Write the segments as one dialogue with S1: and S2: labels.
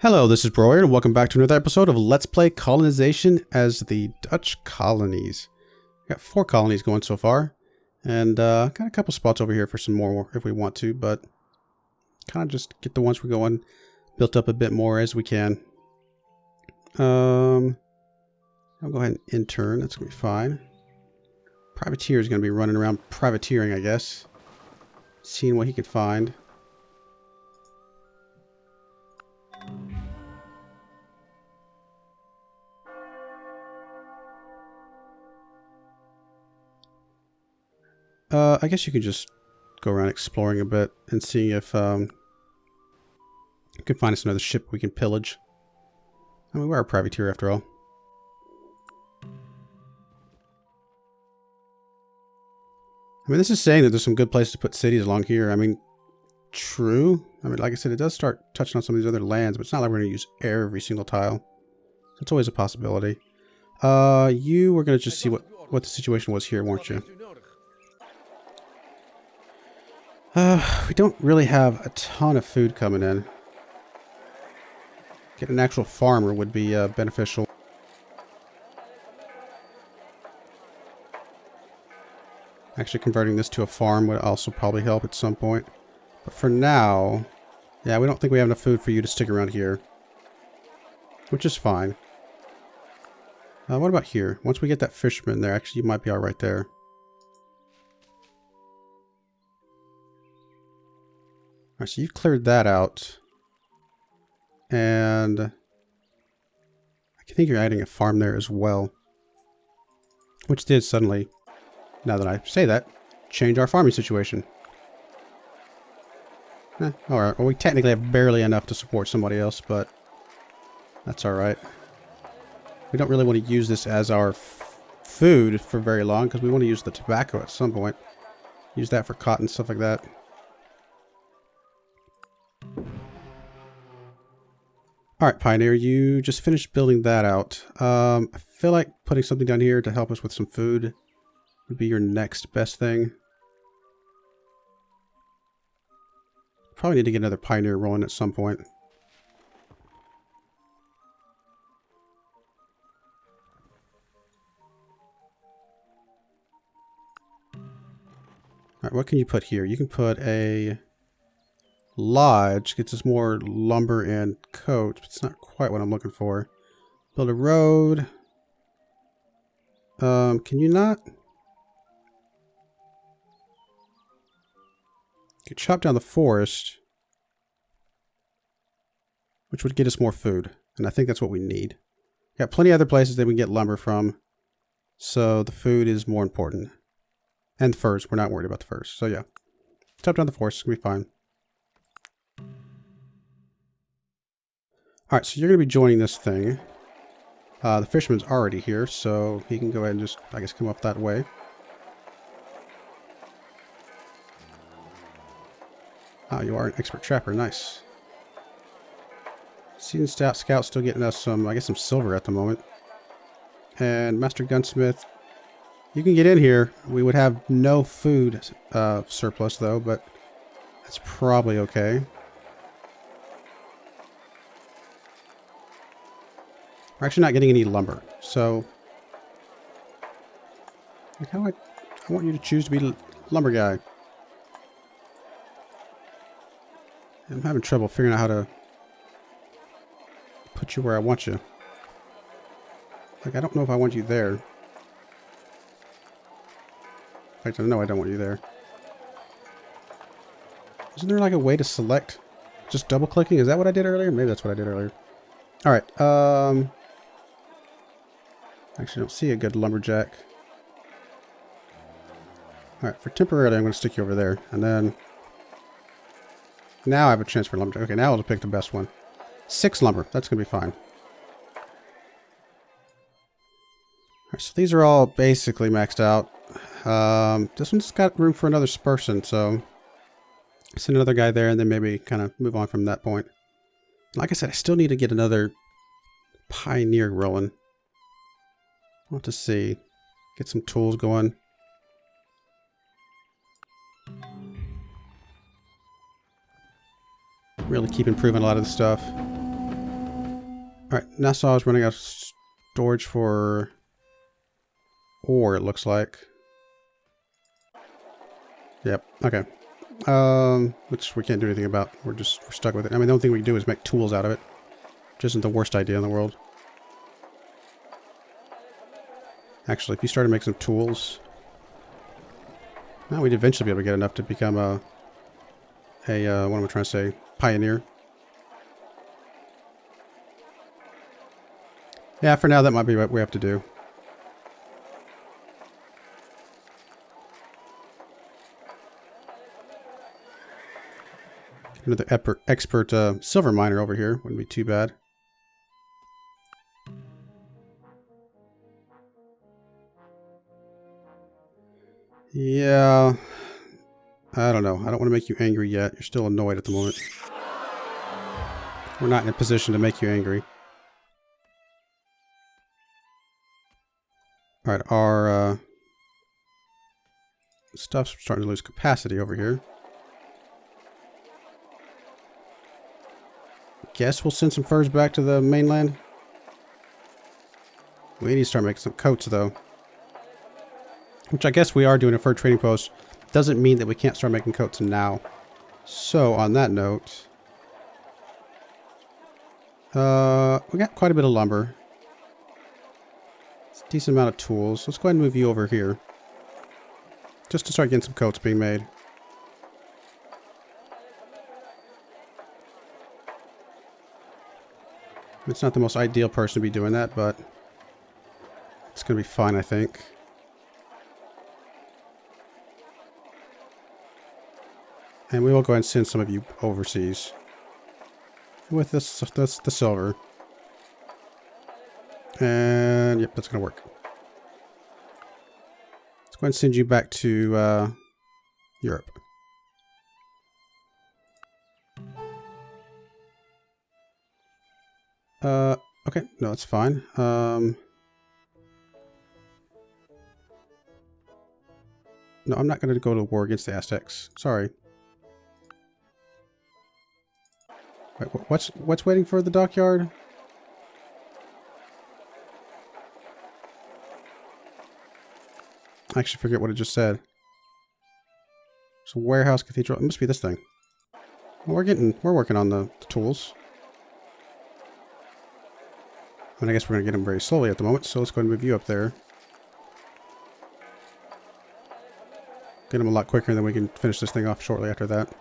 S1: Hello, this is Broyar, and welcome back to another episode of Let's Play Colonization as the Dutch Colonies. Got 4 colonies going so far, and got a couple spots over here for some more if we want to, but kind of just get the ones we're going built up a bit more as we can. I'll go ahead and intern, that's going to be fine. Privateer is going to be running around privateering, I guess. Seeing what he can find. I guess you could just go around exploring a bit and see if you can find us another ship we can pillage. I mean, we're a privateer after all. I mean, this is saying that there's some good places to put cities along here. I mean, true. I mean, like I said, it does start touching on some of these other lands, but it's not like we're going to use every single tile. So it's always a possibility. You were going to just see what the situation was here, weren't you? We don't really have a ton of food coming in. Get an actual farmer would be beneficial. Actually, converting this to a farm would also probably help at some point. But for now, yeah, we don't think we have enough food for you to stick around here. Which is fine. What about here? Once we get that fisherman there, actually, you might be alright there. Alright, so you cleared that out. And I think you're adding a farm there as well. Which did suddenly, now that I say that, change our farming situation. Alright, well, we technically have barely enough to support somebody else, but that's alright. We don't really want to use this as our food for very long, because we want to use the tobacco at some point. Use that for cotton, stuff like that. Alright, Pioneer, you just finished building that out. I feel like putting something down here to help us with some food would be your next best thing. Probably need to get another Pioneer rolling at some point. Alright, what can you put here? You can put a lodge, gets us more lumber and coat, but it's not quite what I'm looking for. Build a road. Can you not? You could chop down the forest, which would get us more food, and I think that's what we need. Got plenty of other places that we can get lumber from, so the food is more important. And the furs, we're not worried about the furs, so yeah. Chop down the forest, it's gonna be fine. Alright, so you're going to be joining this thing. The fisherman's already here, so he can go ahead and just, I guess, come off that way. Oh, you are an expert trapper. Nice. Seasoned Scout still getting us some, I guess, some silver at the moment. And Master Gunsmith, you can get in here. We would have no food surplus, though, but that's probably okay. We're actually not getting any lumber, so like how I want you to choose to be lumber guy. I'm having trouble figuring out how to put you where I want you. Like, I don't know if I want you there. In fact, no, I don't want you there. Isn't there like a way to select? Just double clicking? Is that what I did earlier? Maybe that's what I did earlier. Alright, actually, I don't see a good lumberjack. Alright, for temporarily, I'm going to stick you over there. And then, now I have a chance for lumberjack. Okay, now I'll pick the best one. 6 lumber. That's going to be fine. Alright, so these are all basically maxed out. This one's got room for another person, so send another guy there and then maybe kind of move on from that point. Like I said, I still need to get another Pioneer rolling. I'll have to see. Get some tools going. Really keep improving a lot of the stuff. Alright, Nassau is running out of storage for ore, it looks like. Yep, okay. Which we can't do anything about. We're stuck with it. I mean, the only thing we can do is make tools out of it. Which isn't the worst idea in the world. Actually, if you started making some tools... Well, we'd eventually be able to get enough to become what am I trying to say? Pioneer. Yeah, for now that might be what we have to do. Another expert silver miner over here. Wouldn't be too bad. Yeah. I don't know. I don't want to make you angry yet. You're still annoyed at the moment. We're not in a position to make you angry. Alright, our stuff's starting to lose capacity over here. Guess we'll send some furs back to the mainland. We need to start making some coats, though. Which I guess we are doing a fur trading post. Doesn't mean that we can't start making coats now. So, on that note... we got quite a bit of lumber. It's a decent amount of tools. Let's go ahead and move you over here. Just to start getting some coats being made. It's not the most ideal person to be doing that, but... it's going to be fine, I think. And we will go ahead and send some of you overseas. With the silver. And, yep, that's going to work. Let's go ahead and send you back to Europe. Okay, no, that's fine. No, I'm not going to go to war against the Aztecs. Sorry. Wait, what's waiting for the dockyard? I actually forget what it just said. It's a warehouse, cathedral. It must be this thing. Well, we're working on the tools. I mean, I guess we're going to get them very slowly at the moment, so let's go ahead and move you up there. Get them a lot quicker, and then we can finish this thing off shortly after that.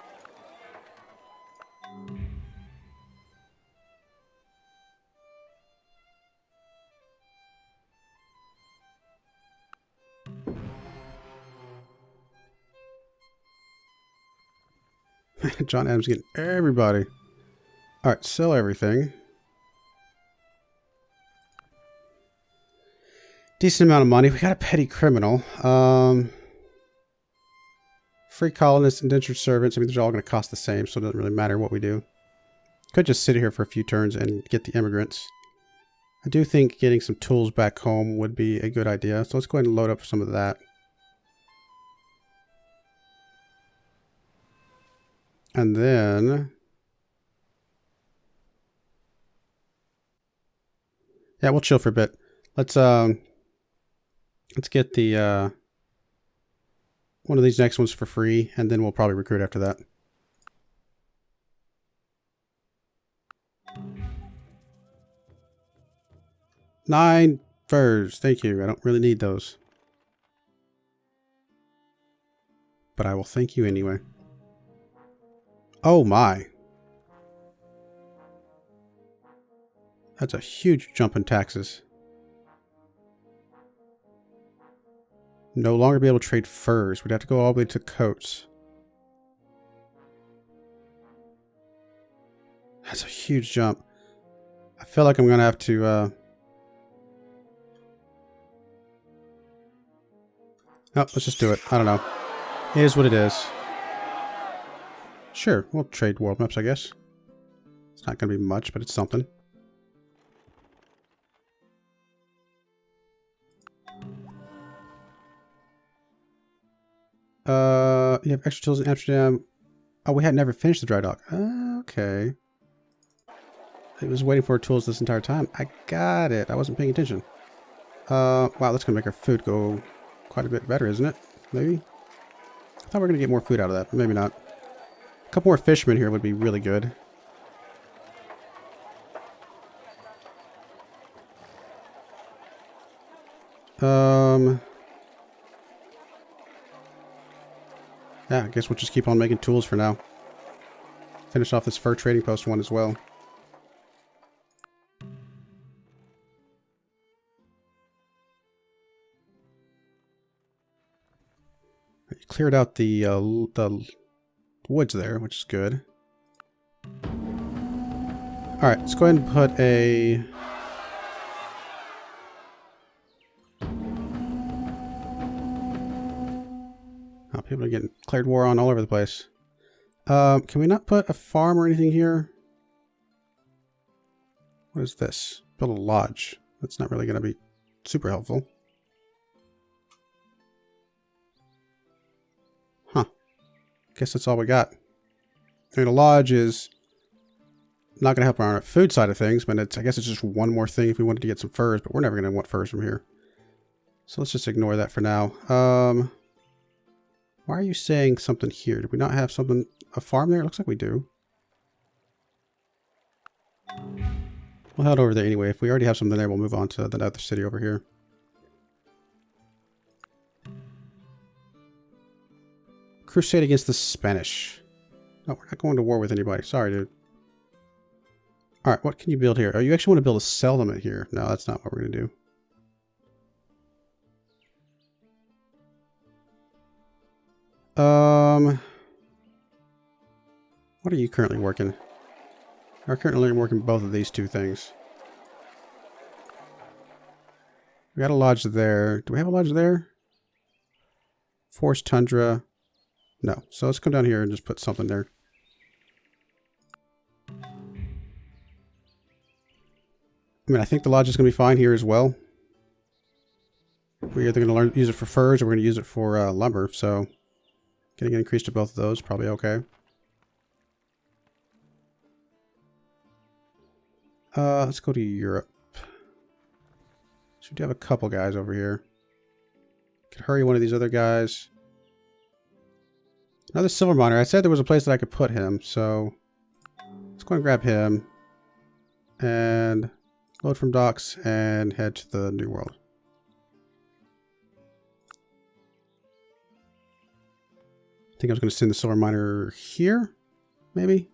S1: John Adams getting everybody. Alright, sell everything. Decent amount of money. We got a petty criminal. Free colonists, indentured servants. I mean, they're all going to cost the same, so it doesn't really matter what we do. Could just sit here for a few turns and get the immigrants. I do think getting some tools back home would be a good idea. So let's go ahead and load up some of that. And then... yeah, we'll chill for a bit. Let's get the one of these next ones for free, and then we'll probably recruit after that. Nine furs. Thank you. I don't really need those. But I will thank you anyway. Oh my. That's a huge jump in taxes. No longer be able to trade furs. We'd have to go all the way to coats. That's a huge jump. I feel like I'm going to have to... oh, let's just do it. I don't know. It is what it is. Sure, we'll trade world maps, I guess. It's not going to be much, but it's something. You have extra tools in Amsterdam. Oh, we had never finished the dry dock. Okay. It was waiting for our tools this entire time. I got it. I wasn't paying attention. Wow, that's going to make our food go quite a bit better, isn't it? Maybe? I thought we were going to get more food out of that, but maybe not. A couple more fishermen here would be really good. Yeah, I guess we'll just keep on making tools for now. Finish off this fur trading post one as well. You cleared out the woods there, which is good. Alright, let's go ahead and put a... Oh, people are getting declared war on all over the place. Can we not put a farm or anything here? What is this? Build a lodge. That's not really going to be super helpful. Huh. Guess that's all we got. I mean, a lodge is not going to help our food side of things, but I guess it's just one more thing if we wanted to get some furs, but we're never going to want furs from here. So let's just ignore that for now. Why are you saying something here? Did we not have something, a farm there? It looks like we do. We'll head over there anyway. If we already have something there, we'll move on to the other city over here. Crusade against the Spanish. No, we're not going to war with anybody. Sorry, dude. Alright, what can you build here? Oh, you actually want to build a settlement here. No, that's not what we're going to do. What are you currently working? I'm currently working both of these two things. We got a lodge there. Do we have a lodge there? Forest Tundra. No. So let's come down here and just put something there. I mean, I think the lodge is going to be fine here as well. We're either going to use it for furs or we're going to use it for lumber, so getting an increase to both of those, probably okay. Let's go to Europe. So we do have a couple guys over here. Could hurry one of these other guys. Another silver miner. I said there was a place that I could put him, so let's go and grab him. And load from docks and head to the New World. I think I was going to send the silver miner here, maybe?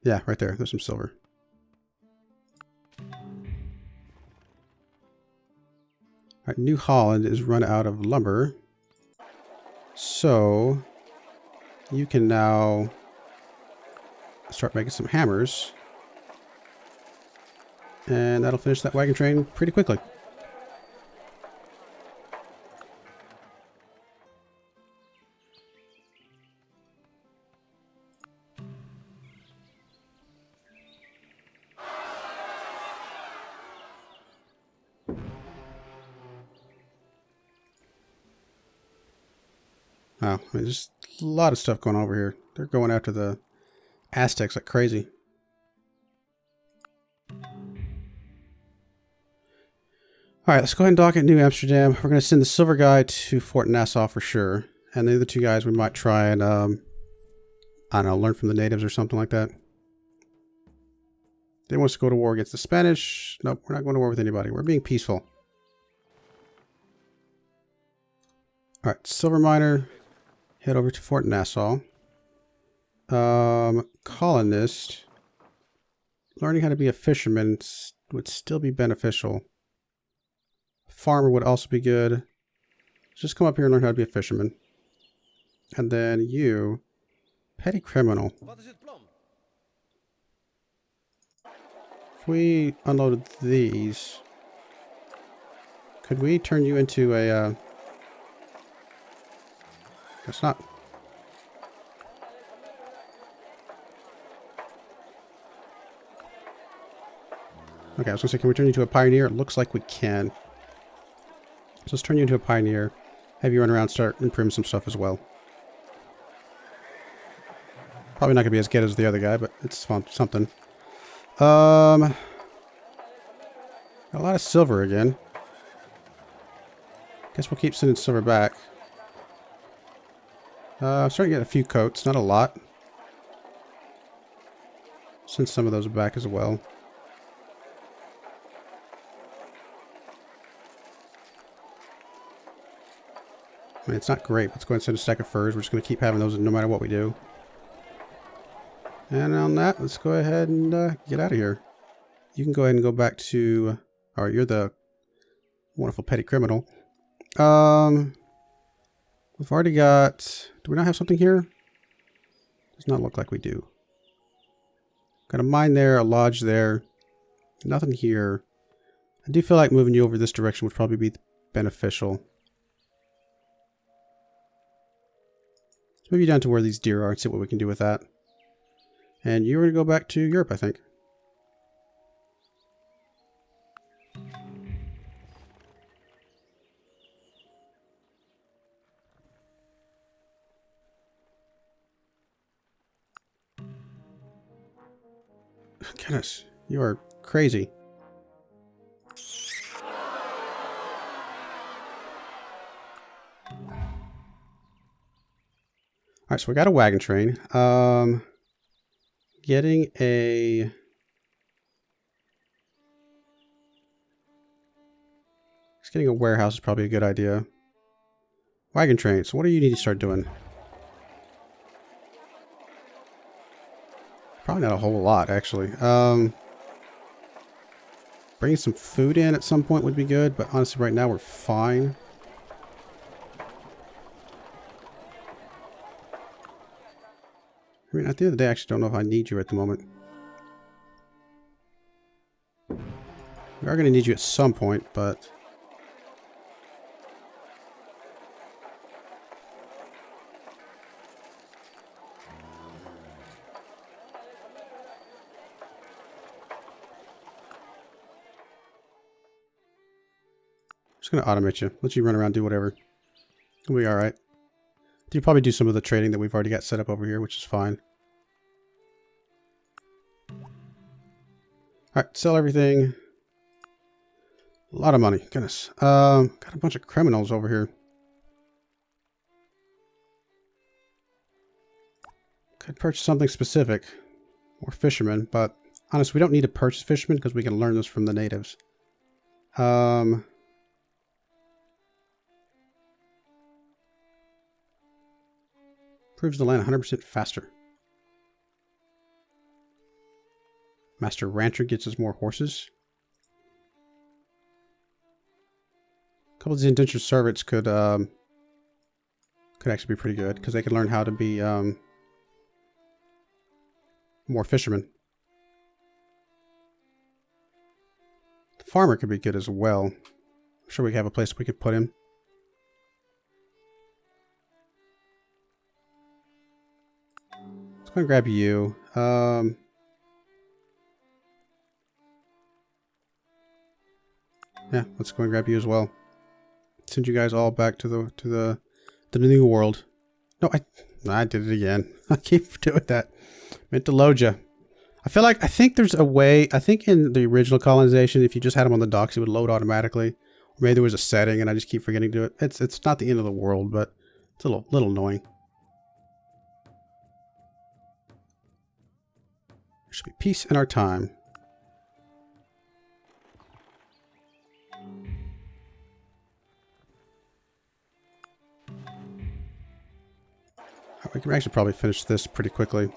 S1: Yeah, right there. There's some silver. Alright, New Holland is run out of lumber. So, you can now start making some hammers. And that'll finish that wagon train pretty quickly. Wow, I mean, there's a lot of stuff going on over here. They're going after the Aztecs like crazy. Alright, let's go ahead and dock at New Amsterdam. We're going to send the silver guy to Fort Nassau for sure. And the other two guys we might try and, I don't know, learn from the natives or something like that. They want us to go to war against the Spanish. Nope, we're not going to war with anybody. We're being peaceful. Alright, silver miner. Head over to Fort Nassau. Colonist. Learning how to be a fisherman would still be beneficial. Farmer would also be good. Just come up here and learn how to be a fisherman. And then you, petty criminal. If we unloaded these, could we turn you into a, guess not. Okay, I was gonna say, can we turn you into a pioneer? It looks like we can. So let's turn you into a pioneer. Have you run around, start improving some stuff as well. Probably not gonna be as good as the other guy, but it's fun, something. Got a lot of silver again. Guess we'll keep sending silver back. I'm starting to get a few coats, not a lot. Send some of those back as well. I mean, it's not great. Let's go ahead and send a stack of furs. We're just going to keep having those no matter what we do. And on that, let's go ahead and get out of here. You can go ahead and go back to... Alright, you're the wonderful petty criminal. We've already got... Do we not have something here? Does not look like we do. Got a mine there, a lodge there. Nothing here. I do feel like moving you over this direction would probably be beneficial. Let's move you down to where these deer are and see what we can do with that. And you're going to go back to Europe, I think. Goodness, you are crazy. Alright, so we got a wagon train. Getting a... Getting a warehouse is probably a good idea. Wagon train, so what do you need to start doing? Probably not a whole lot, actually. Bringing some food in at some point would be good, but honestly right now we're fine. I mean, at the end of the day, I actually don't know if I need you at the moment. We are going to need you at some point, but... I'm just going to automate you. Let you run around, do whatever. We'll be alright. You probably do some of the trading that we've already got set up over here, which is fine. Alright, sell everything. A lot of money. Goodness. Got a bunch of criminals over here. Could purchase something specific. Or fishermen, but honestly, we don't need to purchase fishermen because we can learn this from the natives. Proves the land 100% faster. Master Rancher gets us more horses. A couple of these indentured servants could actually be pretty good because they could learn how to be more fishermen. The farmer could be good as well. I'm sure we have a place we could put him. Let's go and grab you. Yeah, let's go and grab you as well. Send you guys all back to the new world. No, I did it again. I keep doing that. Meant to load you. I think there's a way. I think in the original colonization, if you just had them on the docks, it would load automatically. Or maybe there was a setting, and I just keep forgetting to do it. It's not the end of the world, but it's a little annoying. There should be peace in our time. We can actually probably finish this pretty quickly.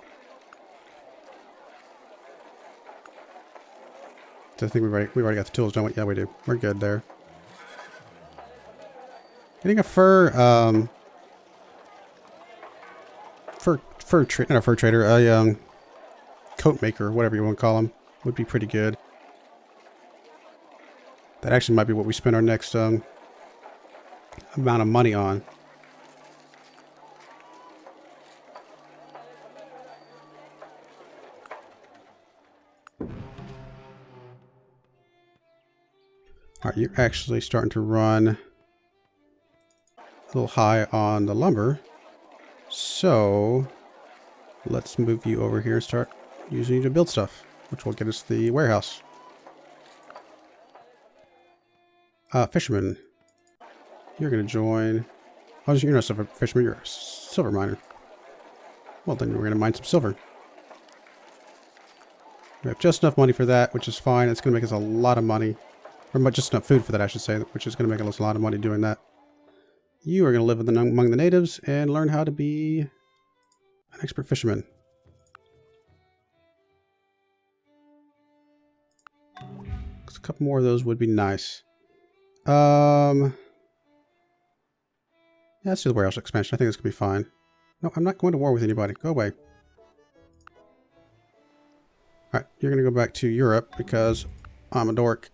S1: I think we've already got the tools, don't we? Yeah, we do. We're good there. Getting a fur trader, a coat maker, whatever you want to call them, would be pretty good. That actually might be what we spend our next amount of money on. Alright, you're actually starting to run a little high on the lumber. So, let's move you over here and start using you to build stuff. which will get us the warehouse. Fisherman. You're going to join... Oh, you're not a silver fisherman, you're a silver miner. Well, then we're going to mine some silver. We have just enough money for that, which is fine. It's going to make us a lot of money. Or just enough food for that, I should say, which is going to make us a lot of money doing that. You are going to live among the natives and learn how to be an expert fisherman. A couple more of those would be nice. Yeah, let's do the warehouse expansion. I think this could be fine. No, I'm not going to war with anybody. Go away. Alright, you're going to go back to Europe because I'm a dork.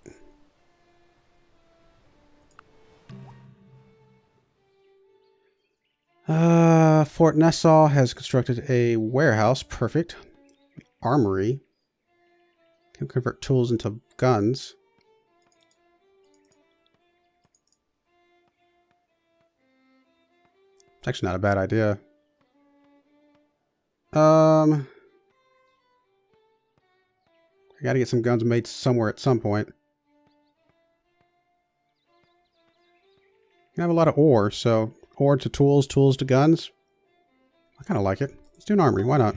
S1: Fort Nassau has constructed a warehouse. Perfect. Armory. Can convert tools into guns. It's actually not a bad idea. I gotta get some guns made somewhere at some point. You have a lot of ore, so ore to tools, tools to guns. I kind of like it. Let's do an armory. Why not?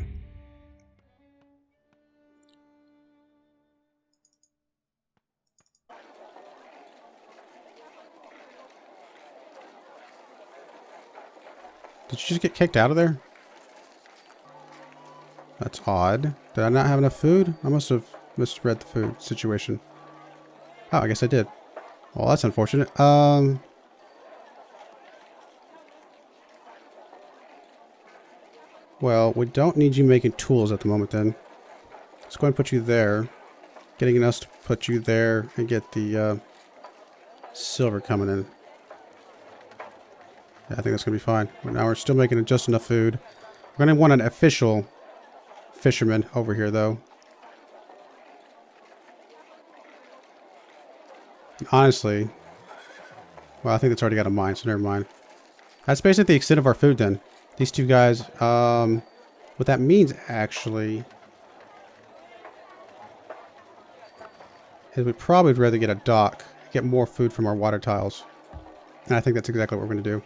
S1: Did you just get kicked out of there? That's odd. Did I not have enough food? I must have misread the food situation. Oh, I guess I did. Well, that's unfortunate. Well, we don't need you making tools at the moment then. Let's go ahead and put you there. Getting us to put you there and get the silver coming in. Yeah, I think that's going to be fine. But now we're still making just enough food. We're going to want an official fisherman over here, though. And honestly, well, I think it's already got a mine, so never mind. That's basically the extent of our food, then. These two guys, what that means, actually, is we probably would rather get a dock, get more food from our water tiles. And I think that's exactly what we're going to do.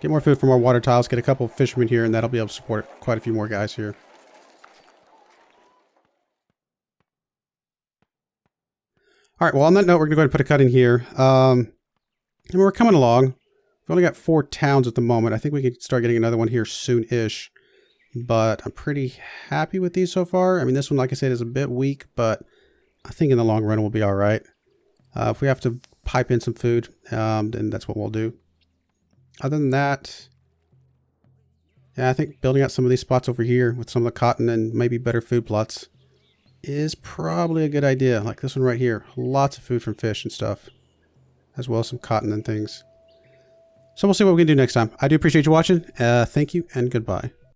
S1: Get more food from our water tiles, get a couple of fishermen here, and that'll be able to support quite a few more guys here. Alright, well, on that note, we're going to go ahead and put a cut in here. And we're coming along. We've only got 4 towns at the moment. I think we can start getting another one here soon-ish. But I'm pretty happy with these so far. I mean, this one, like I said, is a bit weak, but I think in the long run, we'll be alright. If we have to pipe in some food, then that's what we'll do. Other than that, yeah, I think building out some of these spots over here with some of the cotton and maybe better food plots is probably a good idea. Like this one right here. Lots of food from fish and stuff, as well as some cotton and things. So we'll see what we can do next time. I do appreciate you watching. Thank you and goodbye.